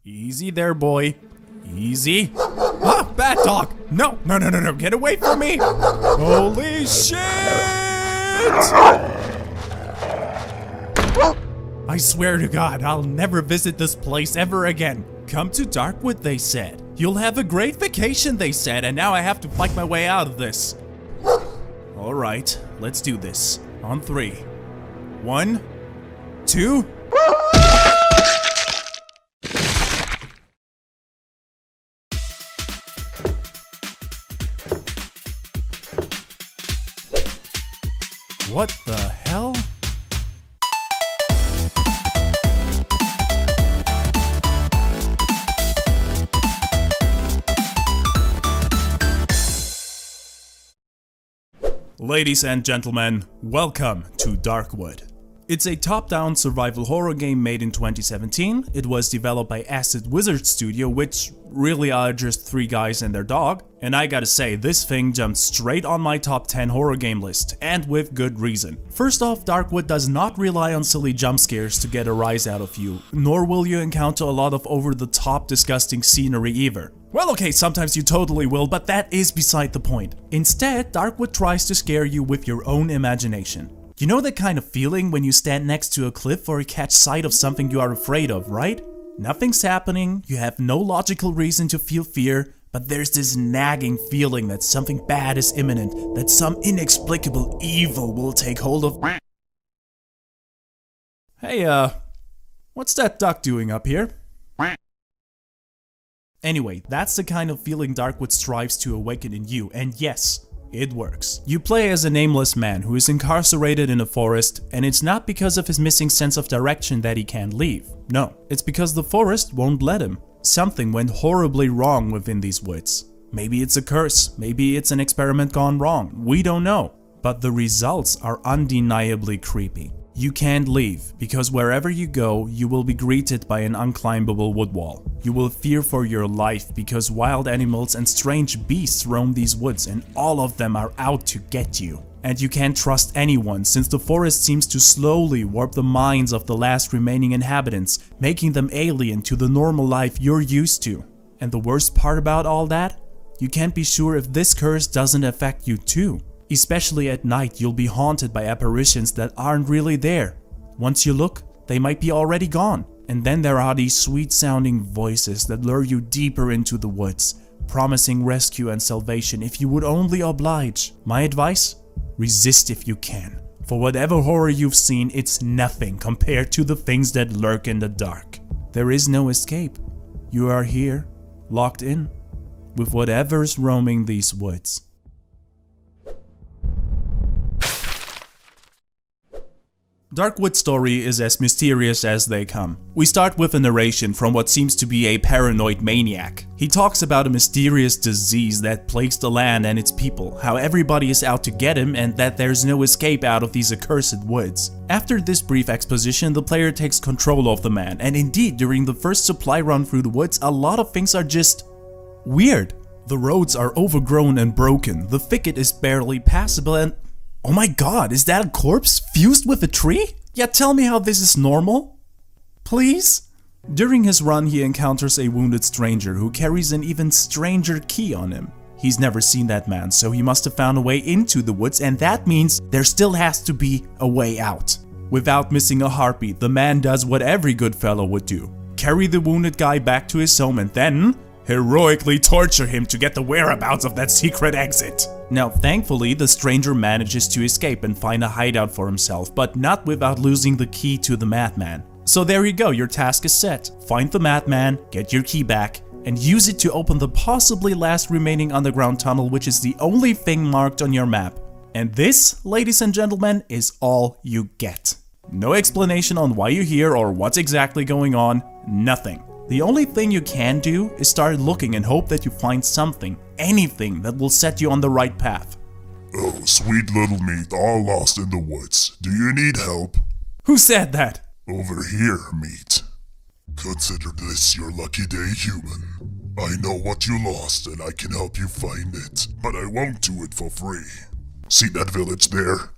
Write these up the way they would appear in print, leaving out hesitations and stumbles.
Easy there, boy. Easy. Ah, bad dog! No, no, no, no, no, get away from me! Holy shit! I swear to God, I'll never visit this place ever again. Come to Darkwood, they said. You'll have a great vacation, they said, and now I have to fight my way out of this. Alright, let's do this. On 3. 1, 2... What the hell? Ladies and gentlemen, welcome to Darkwood. It's a top-down survival horror game made in 2017. It was developed by Acid Wizard Studio, which really are just 3 guys and their dog. And I gotta say, this thing jumped straight on my top 10 horror game list, and with good reason. First off, Darkwood does not rely on silly jump scares to get a rise out of you, nor will you encounter a lot of over-the-top disgusting scenery either. Well, okay, sometimes you totally will, but that is beside the point. Instead, Darkwood tries to scare you with your own imagination. You know that kind of feeling when you stand next to a cliff or catch sight of something you are afraid of, right? Nothing's happening, you have no logical reason to feel fear, but there's this nagging feeling that something bad is imminent, that some inexplicable evil will take hold of... Hey, what's that duck doing up here? Anyway, that's the kind of feeling Darkwood strives to awaken in you, and yes, it works. You play as a nameless man who is incarcerated in a forest, and it's not because of his missing sense of direction that he can't leave. No, it's because the forest won't let him. Something went horribly wrong within these woods. Maybe it's a curse, maybe it's an experiment gone wrong, we don't know. But the results are undeniably creepy. You can't leave, because wherever you go, you will be greeted by an unclimbable wood wall. You will fear for your life because wild animals and strange beasts roam these woods and all of them are out to get you. And you can't trust anyone since the forest seems to slowly warp the minds of the last remaining inhabitants, making them alien to the normal life you're used to. And the worst part about all that? You can't be sure if this curse doesn't affect you too. Especially at night, you'll be haunted by apparitions that aren't really there. Once you look, they might be already gone. And then there are these sweet-sounding voices that lure you deeper into the woods, promising rescue and salvation if you would only oblige. My advice? Resist if you can. For whatever horror you've seen, it's nothing compared to the things that lurk in the dark. There is no escape. You are here, locked in, with whatever's roaming these woods. Darkwood's story is as mysterious as they come. We start with a narration from what seems to be a paranoid maniac. He talks about a mysterious disease that plagues the land and its people, how everybody is out to get him and that there's no escape out of these accursed woods. After this brief exposition, the player takes control of the man, and indeed during the first supply run through the woods, a lot of things are just weird. The roads are overgrown and broken, the thicket is barely passable and... Oh my god, is that a corpse fused with a tree? Yeah, tell me how this is normal. Please? During his run, he encounters a wounded stranger who carries an even stranger key on him. He's never seen that man, so he must have found a way into the woods, and that means there still has to be a way out. Without missing a heartbeat, the man does what every good fellow would do. Carry the wounded guy back to his home and then heroically torture him to get the whereabouts of that secret exit. Now, thankfully, the stranger manages to escape and find a hideout for himself, but not without losing the key to the madman. So there you go, your task is set. Find the madman, get your key back, and use it to open the possibly last remaining underground tunnel, which is the only thing marked on your map. And this, ladies and gentlemen, is all you get. No explanation on why you're here or what's exactly going on, nothing. The only thing you can do is start looking and hope that you find something, anything that will set you on the right path. Oh, sweet little meat, all lost in the woods. Do you need help? Who said that? Over here, meat. Consider this your lucky day, human. I know what you lost and I can help you find it, but I won't do it for free. See that village there?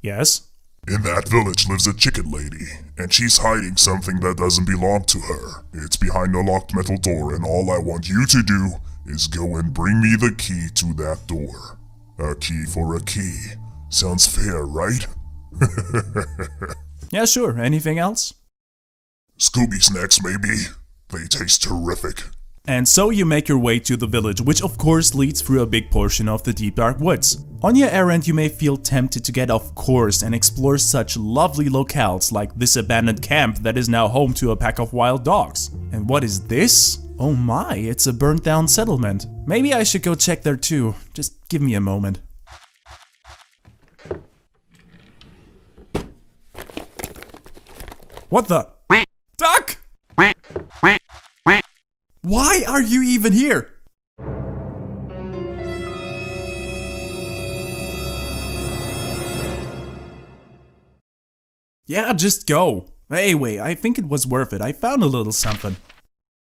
Yes? In that village lives a chicken lady, and she's hiding something that doesn't belong to her. It's behind a locked metal door, and all I want you to do is go and bring me the key to that door. A key for a key. Sounds fair, right? Yeah, sure. Anything else? Scooby snacks, maybe? They taste terrific. And so you make your way to the village, which of course leads through a big portion of the deep dark woods. On your errand, you may feel tempted to get off course and explore such lovely locales like this abandoned camp that is now home to a pack of wild dogs. And what is this? Oh my, it's a burnt down settlement. Maybe I should go check there too. Just give me a moment. What the? Duck! Why are you even here? Yeah, just go. Anyway, I think it was worth it. I found a little something.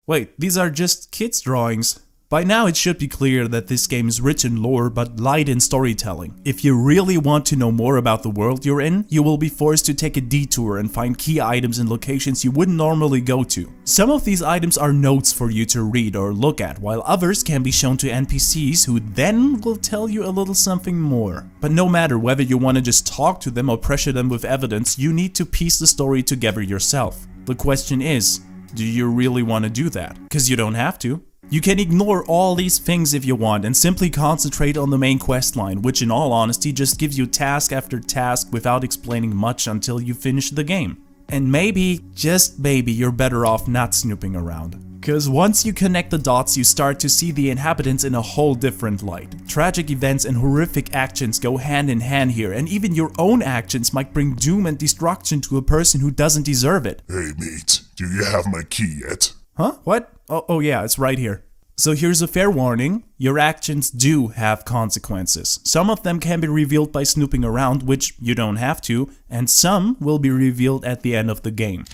Wait, these are just kids' drawings. By now it should be clear that this game is rich in lore but light in storytelling. If you really want to know more about the world you're in, you will be forced to take a detour and find key items in locations you wouldn't normally go to. Some of these items are notes for you to read or look at, while others can be shown to NPCs who then will tell you a little something more. But no matter whether you want to just talk to them or pressure them with evidence, you need to piece the story together yourself. The question is, do you really want to do that? Because you don't have to. You can ignore all these things if you want and simply concentrate on the main questline, which in all honesty just gives you task after task without explaining much until you finish the game. And maybe, just maybe, you're better off not snooping around. Cause once you connect the dots, you start to see the inhabitants in a whole different light. Tragic events and horrific actions go hand in hand here, and even your own actions might bring doom and destruction to a person who doesn't deserve it. Hey mate, do you have my key yet? Huh? What? Oh yeah, it's right here. So here's a fair warning, your actions do have consequences. Some of them can be revealed by snooping around, which you don't have to, and some will be revealed at the end of the game.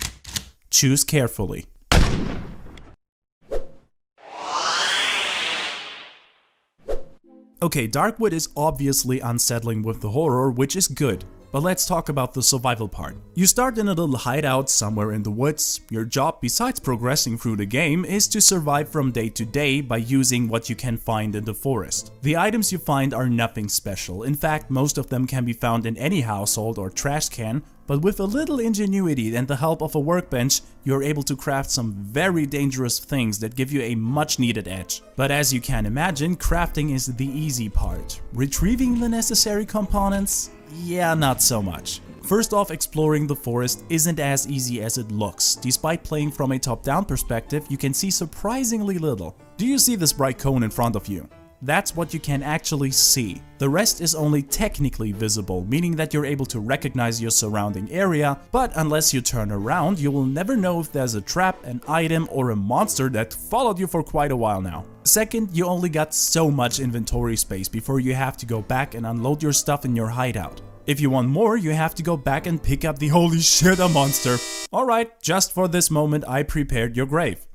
Choose carefully. Okay, Darkwood is obviously unsettling with the horror, which is good. But let's talk about the survival part. You start in a little hideout somewhere in the woods. Your job, besides progressing through the game, is to survive from day to day by using what you can find in the forest. The items you find are nothing special. In fact, most of them can be found in any household or trash can, but with a little ingenuity and the help of a workbench, you're able to craft some very dangerous things that give you a much needed edge. But as you can imagine, crafting is the easy part. Retrieving the necessary components? Yeah, not so much. First off, exploring the forest isn't as easy as it looks. Despite playing from a top-down perspective, you can see surprisingly little. Do you see this bright cone in front of you? That's what you can actually see. The rest is only technically visible, meaning that you're able to recognize your surrounding area, but unless you turn around, you will never know if there's a trap, an item, or a monster that followed you for quite a while now. Second, you only got so much inventory space before you have to go back and unload your stuff in your hideout. If you want more, you have to go back and pick up the holy shit, a monster. Alright, just for this moment I prepared your grave.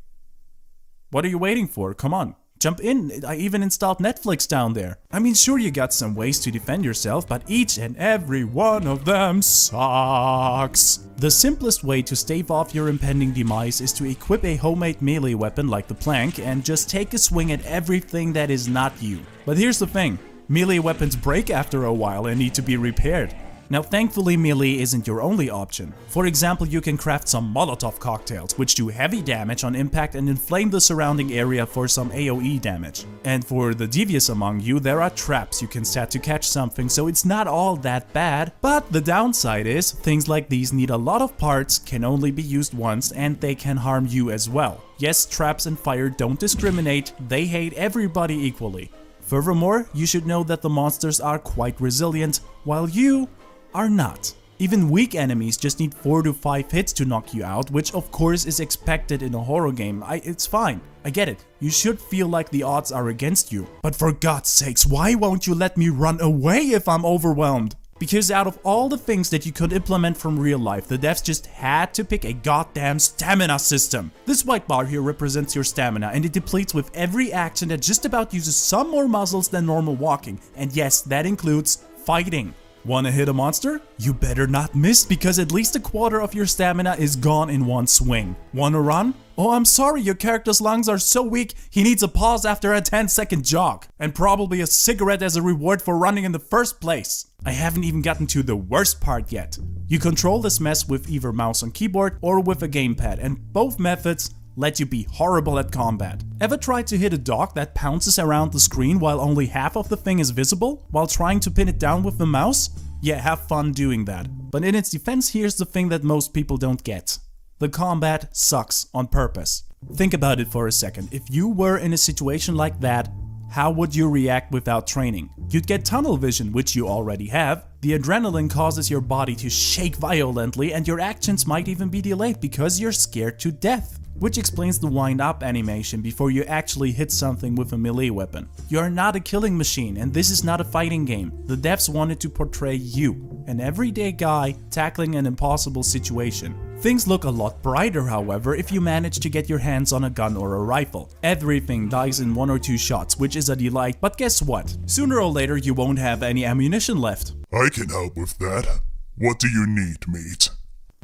What are you waiting for? Come on. Jump in, I even installed Netflix down there. I mean, sure, you got some ways to defend yourself, but each and every one of them sucks. The simplest way to stave off your impending demise is to equip a homemade melee weapon like the plank and just take a swing at everything that is not you. But here's the thing, melee weapons break after a while and need to be repaired. Now thankfully melee isn't your only option. For example, you can craft some Molotov cocktails, which do heavy damage on impact and inflame the surrounding area for some AoE damage. And for the devious among you, there are traps you can set to catch something, so it's not all that bad. But the downside is, things like these need a lot of parts, can only be used once, and they can harm you as well. Yes, traps and fire don't discriminate, they hate everybody equally. Furthermore, you should know that the monsters are quite resilient, while you are not. Even weak enemies just need 4 to 5 hits to knock you out, which of course is expected in a horror game. It's fine, I get it. You should feel like the odds are against you. But for God's sakes, why won't you let me run away if I'm overwhelmed? Because out of all the things that you could implement from real life, the devs just had to pick a goddamn stamina system. This white bar here represents your stamina, and it depletes with every action that just about uses some more muscles than normal walking. And yes, that includes fighting. Wanna hit a monster? You better not miss, because at least a quarter of your stamina is gone in one swing. Wanna run? Oh, I'm sorry, your character's lungs are so weak, he needs a pause after a 10-second jog. And probably a cigarette as a reward for running in the first place. I haven't even gotten to the worst part yet. You control this mess with either mouse and keyboard or with a gamepad, and both methods let you be horrible at combat. Ever tried to hit a dog that pounces around the screen while only half of the thing is visible, while trying to pin it down with the mouse? Yeah, have fun doing that. But in its defense, here's the thing that most people don't get. The combat sucks on purpose. Think about it for a second. If you were in a situation like that, how would you react without training? You'd get tunnel vision, which you already have. The adrenaline causes your body to shake violently, and your actions might even be delayed because you're scared to death. Which explains the wind up animation before you actually hit something with a melee weapon. You're not a killing machine, and this is not a fighting game. The devs wanted to portray you, an everyday guy tackling an impossible situation. Things look a lot brighter, however, if you manage to get your hands on a gun or a rifle. Everything dies in 1 or 2 shots, which is a delight, but guess what? Sooner or later you won't have any ammunition left. I can help with that. What do you need, mate?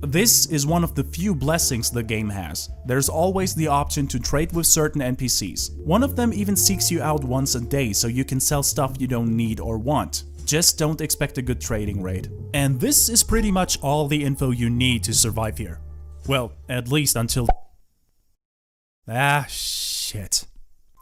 This is one of the few blessings the game has. There's always the option to trade with certain NPCs. One of them even seeks you out once a day, so you can sell stuff you don't need or want. Just don't expect a good trading rate. And this is pretty much all the info you need to survive here. Well, at least until... shit.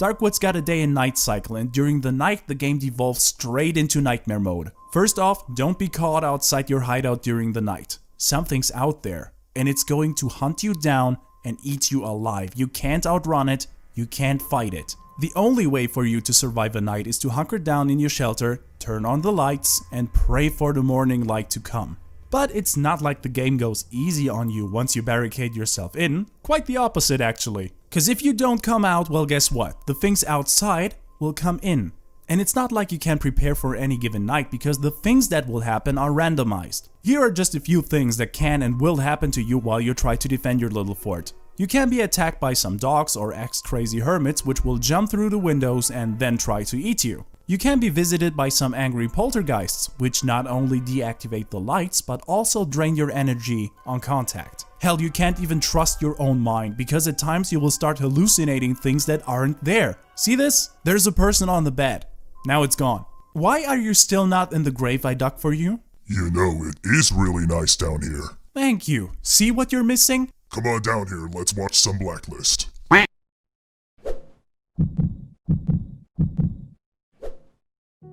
Darkwood's got a day and night cycle, and during the night the game devolves straight into nightmare mode. First off, don't be caught outside your hideout during the night. Something's out there, and it's going to hunt you down and eat you alive. You can't outrun it, you can't fight it. The only way for you to survive a night is to hunker down in your shelter, turn on the lights, and pray for the morning light to come. But it's not like the game goes easy on you once you barricade yourself in. Quite the opposite, actually. Cause if you don't come out, well, guess what? The things outside will come in. And it's not like you can prepare for any given night, because the things that will happen are randomized. Here are just a few things that can and will happen to you while you try to defend your little fort. You can be attacked by some dogs or ex-crazy hermits, which will jump through the windows and then try to eat you. You can be visited by some angry poltergeists, which not only deactivate the lights but also drain your energy on contact. Hell, you can't even trust your own mind, because at times you will start hallucinating things that aren't there. See this? There's a person on the bed. Now it's gone. Why are you still not in the grave I dug for you? You know, it is really nice down here. Thank you. See what you're missing? Come on down here, let's watch some Blacklist.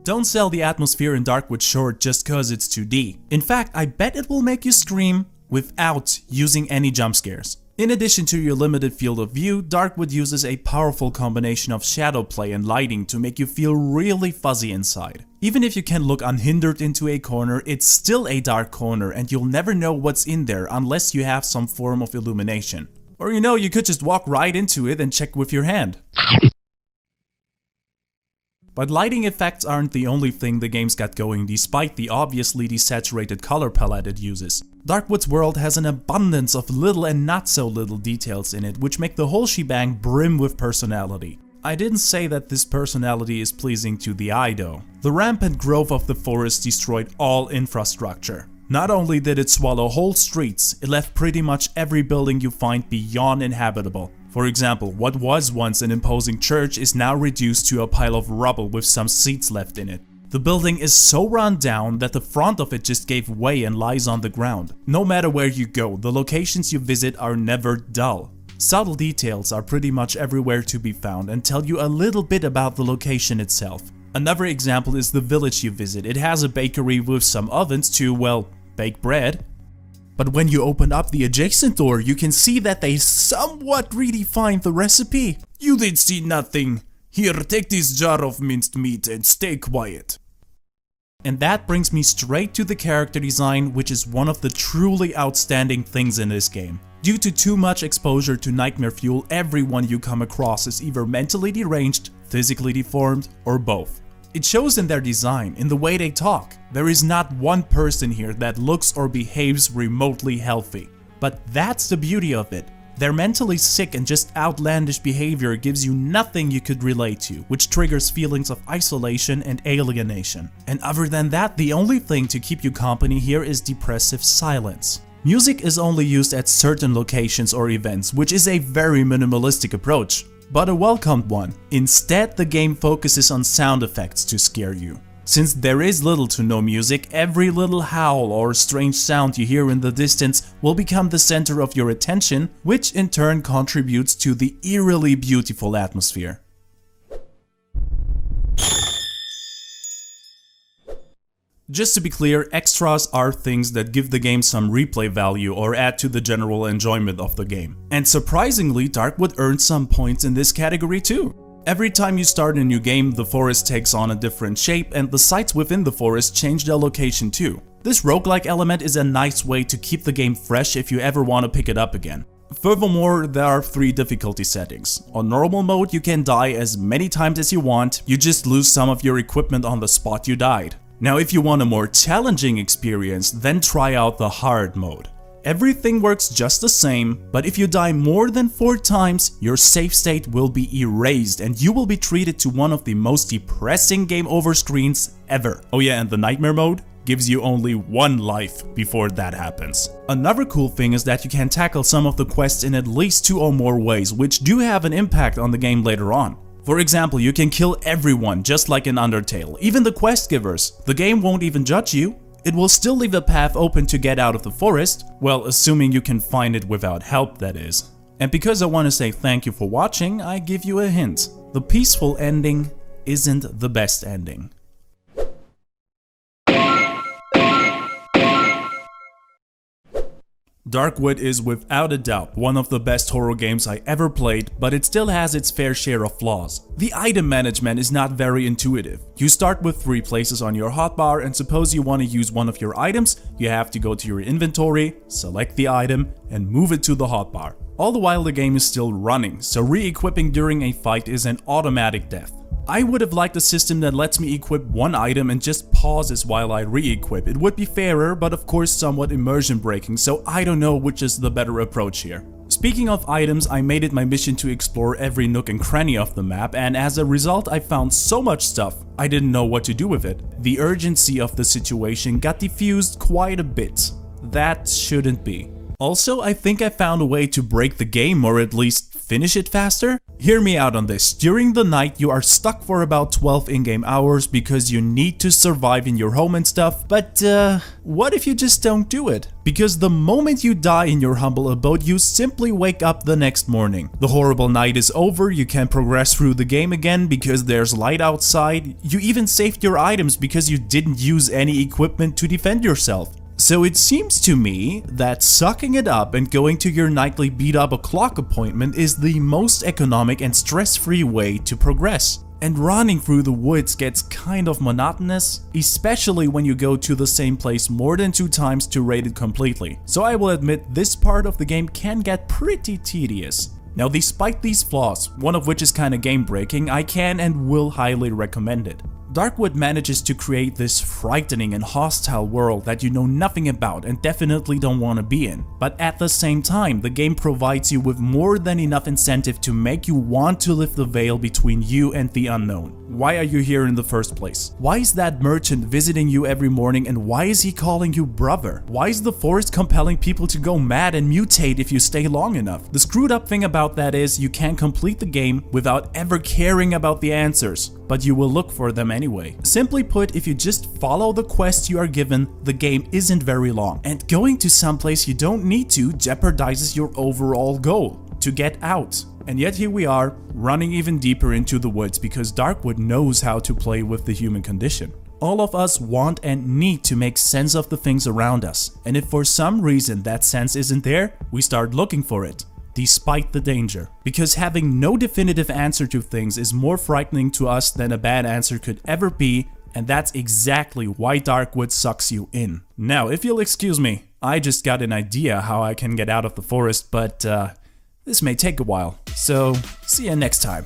Don't sell the atmosphere in Darkwood short just cause it's 2D. In fact, I bet it will make you scream without using any jump scares. In addition to your limited field of view, Darkwood uses a powerful combination of shadow play and lighting to make you feel really fuzzy inside. Even if you can look unhindered into a corner, it's still a dark corner and you'll never know what's in there unless you have some form of illumination. Or you could just walk right into it and check with your hand. But lighting effects aren't the only thing the game's got going, despite the obviously desaturated color palette it uses. Darkwood's world has an abundance of little and not so little details in it, which make the whole shebang brim with personality. I didn't say that this personality is pleasing to the eye though. The rampant growth of the forest destroyed all infrastructure. Not only did it swallow whole streets, it left pretty much every building you find beyond inhabitable. For example, what was once an imposing church is now reduced to a pile of rubble with some seats left in it. The building is so run down that the front of it just gave way and lies on the ground. No matter where you go, the locations you visit are never dull. Subtle details are pretty much everywhere to be found and tell you a little bit about the location itself. Another example is the village you visit. It has a bakery with some ovens to, well, bake bread. But when you open up the adjacent door, you can see that they somewhat redefined the recipe. You did see nothing. Here, take this jar of minced meat and stay quiet. And that brings me straight to the character design, which is one of the truly outstanding things in this game. Due to too much exposure to nightmare fuel, everyone you come across is either mentally deranged, physically deformed, or both. It shows in their design, in the way they talk. There is not one person here that looks or behaves remotely healthy. But that's the beauty of it. Their mentally sick and just outlandish behavior gives you nothing you could relate to, which triggers feelings of isolation and alienation. And other than that, the only thing to keep you company here is depressive silence. Music is only used at certain locations or events, which is a very minimalistic approach, but a welcomed one. Instead, the game focuses on sound effects to scare you. Since there is little to no music, every little howl or strange sound you hear in the distance will become the center of your attention, which in turn contributes to the eerily beautiful atmosphere. Just to be clear, extras are things that give the game some replay value or add to the general enjoyment of the game. And surprisingly, Darkwood earned some points in this category too. Every time you start a new game, the forest takes on a different shape and the sites within the forest change their location too. This roguelike element is a nice way to keep the game fresh if you ever want to pick it up again. Furthermore, there are 3 difficulty settings. On normal mode, you can die as many times as you want, you just lose some of your equipment on the spot you died. Now if you want a more challenging experience, then try out the hard mode. Everything works just the same, but if you die more than 4 times, your save state will be erased and you will be treated to one of the most depressing game over screens ever. Oh yeah, and the nightmare mode gives you only 1 life before that happens. Another cool thing is that you can tackle some of the quests in at least 2 or more ways, which do have an impact on the game later on. For example, you can kill everyone just like in Undertale, even the quest givers. The game won't even judge you. It will still leave a path open to get out of the forest, well, assuming you can find it without help, that is. And because I want to say thank you for watching, I give you a hint. The peaceful ending isn't the best ending. Darkwood is without a doubt one of the best horror games I ever played, but it still has its fair share of flaws. The item management is not very intuitive. You start with 3 places on your hotbar, and suppose you want to use one of your items, you have to go to your inventory, select the item, and move it to the hotbar. All the while the game is still running, so re-equipping during a fight is an automatic death. I would have liked a system that lets me equip one item and just pauses while I re-equip. It would be fairer, but of course somewhat immersion breaking, so I don't know which is the better approach here. Speaking of items, I made it my mission to explore every nook and cranny of the map, and as a result I found so much stuff I didn't know what to do with it. The urgency of the situation got diffused quite a bit. That shouldn't be. Also, I think I found a way to break the game, or at least finish it faster. Hear me out on this. During the night, you are stuck for about 12 in-game hours because you need to survive in your home and stuff, but what if you just don't do it? Because the moment you die in your humble abode, you simply wake up the next morning. The horrible night is over, you can progress through the game again because there's light outside. You even saved your items because you didn't use any equipment to defend yourself. So it seems to me that sucking it up and going to your nightly beat up o'clock appointment is the most economic and stress-free way to progress. And running through the woods gets kind of monotonous, especially when you go to the same place more than 2 times to raid it completely. So I will admit this part of the game can get pretty tedious. Now despite these flaws, one of which is kinda game breaking, I can and will highly recommend it. Darkwood manages to create this frightening and hostile world that you know nothing about and definitely don't want to be in. But at the same time, the game provides you with more than enough incentive to make you want to lift the veil between you and the unknown. Why are you here in the first place? Why is that merchant visiting you every morning, and why is he calling you brother? Why is the forest compelling people to go mad and mutate if you stay long enough? The screwed up thing about that is you can complete the game without ever caring about the answers, but you will look for them anyway. Simply put, if you just follow the quests you are given, the game isn't very long, and going to someplace you don't need to jeopardizes your overall goal, to get out. And yet here we are, running even deeper into the woods because Darkwood knows how to play with the human condition. All of us want and need to make sense of the things around us, and if for some reason that sense isn't there, we start looking for it, despite the danger. Because having no definitive answer to things is more frightening to us than a bad answer could ever be, and that's exactly why Darkwood sucks you in. Now, if you'll excuse me, I just got an idea how I can get out of the forest, but this may take a while, so see you next time.